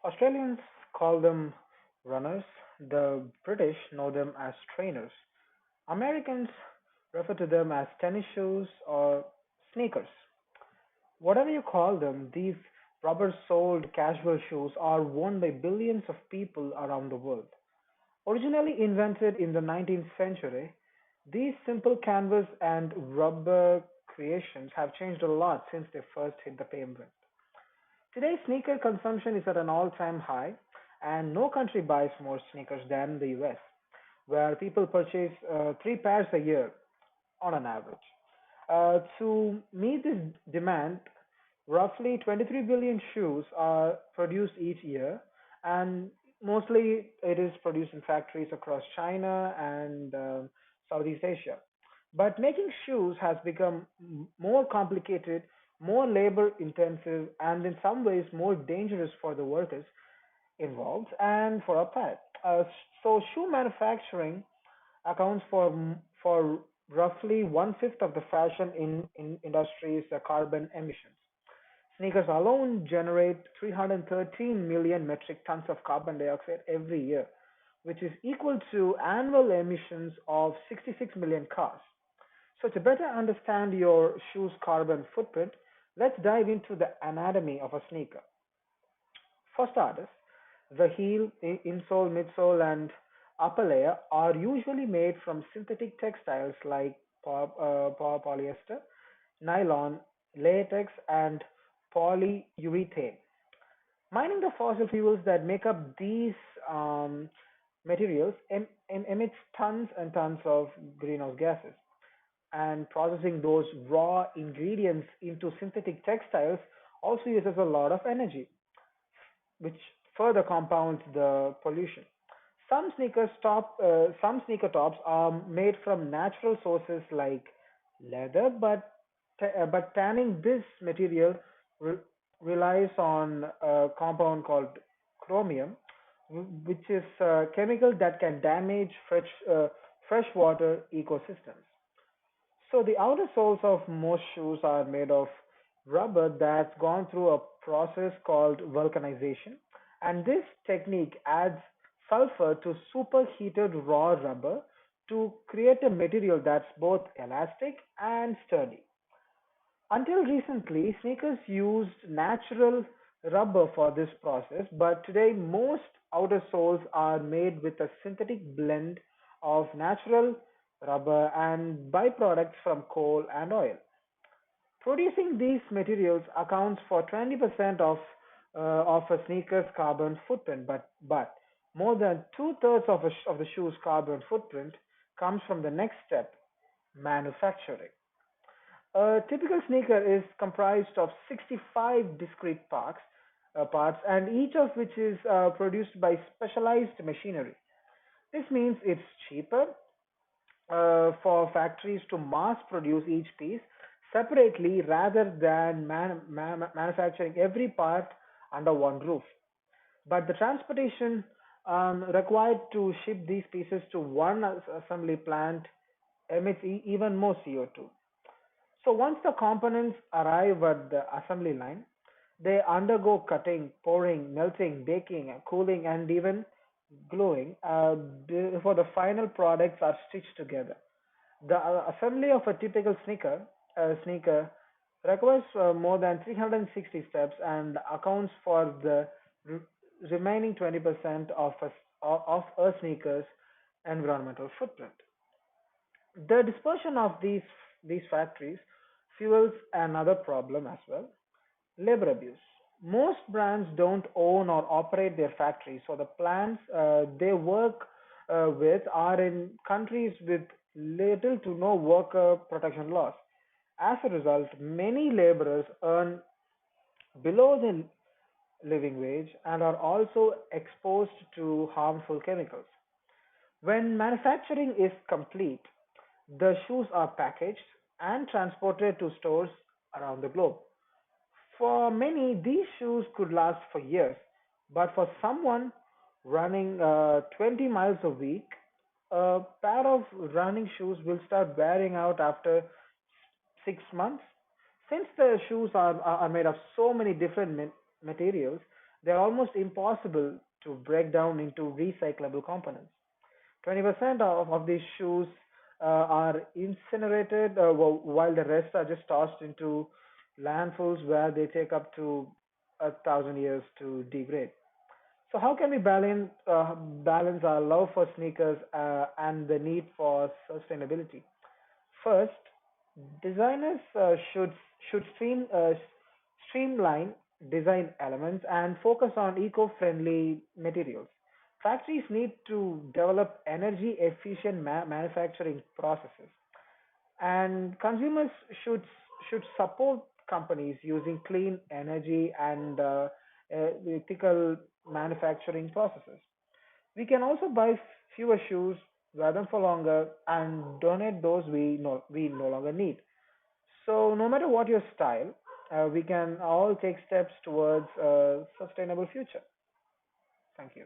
Australians call them runners, the British know them as trainers. Americans refer to them as tennis shoes or sneakers. Whatever you call them, these rubber soled casual shoes are worn by billions of people around the world. Originally invented in the 19th century, these simple canvas and rubber creations have changed a lot since they first hit the pavement. Today, sneaker consumption is at an all time high, and no country buys more sneakers than the US, where people purchase 3 pairs a year on an average. To meet this demand, roughly 23 billion shoes are produced each year, and mostly it is produced in factories across China and Southeast Asia. But making shoes has become more complicated, more labor intensive, and in some ways more dangerous for the workers involved and for our planet. So, shoe manufacturing accounts for roughly one fifth of the fashion in industry's carbon emissions. Sneakers alone generate 313 million metric tons of carbon dioxide every year, which is equal to annual emissions of 66 million cars. So, to better understand your shoe's carbon footprint, let's dive into the anatomy of a sneaker. For starters, the heel, insole, midsole, and upper layer are usually made from synthetic textiles like polyester, nylon, latex, and polyurethane. Mining the fossil fuels that make up these um, materials emits tons and tons of greenhouse gases, and processing those raw ingredients into synthetic textiles also uses a lot of energy, which further compounds the pollution. Some sneaker tops are made from natural sources like leather, but tanning this material re- relies on a compound called chromium, which is a chemical that can damage freshwater ecosystems. So the outer soles of most shoes are made of rubber that's gone through a process called vulcanization, and this technique adds sulfur to superheated raw rubber to create a material that's both elastic and sturdy. Until recently, sneakers used natural rubber for this process, but today most outer soles are made with a synthetic blend of natural rubber and byproducts from coal and oil. Producing these materials accounts for 20% of a sneaker's carbon footprint, but more than two-thirds of the shoe's carbon footprint comes from the next step, manufacturing. A typical sneaker is comprised of 65 discrete parts, and each of which is produced by specialized machinery. This means it's cheaper for factories to mass produce each piece separately rather than manufacturing every part under one roof. But the transportation required to ship these pieces to one assembly plant emits even more CO2. So once the components arrive at the assembly line, they undergo cutting, pouring, melting, baking, cooling, and even gluing before the final products are stitched together. The assembly of a typical sneaker requires more than 360 steps and accounts for the re- remaining 20% of a sneaker's environmental footprint. The dispersion of these factories fuels another problem as well, labor abuse. Most brands don't own or operate their factories, so the plants they work with are in countries with little to no worker protection laws. As a result, many laborers earn below the living wage and are also exposed to harmful chemicals. When manufacturing is complete, the shoes are packaged and transported to stores around the globe. For many, these shoes could last for years, but for someone running 20 miles a week, a pair of running shoes will start wearing out after 6 months. Since the shoes are made of so many different materials, they're almost impossible to break down into recyclable components. 20% of these shoes are incinerated, while the rest are just tossed into landfills where they take up to 1,000 years to degrade. So how can we balance our love for sneakers and the need for sustainability? First, designers should streamline design elements and focus on eco-friendly materials. Factories need to develop energy-efficient manufacturing processes, and consumers should should support companies using clean energy and ethical manufacturing processes. We can also buy fewer shoes, wear them for longer, and donate those we no longer need. So no matter what your style, we can all take steps towards a sustainable future. Thank you.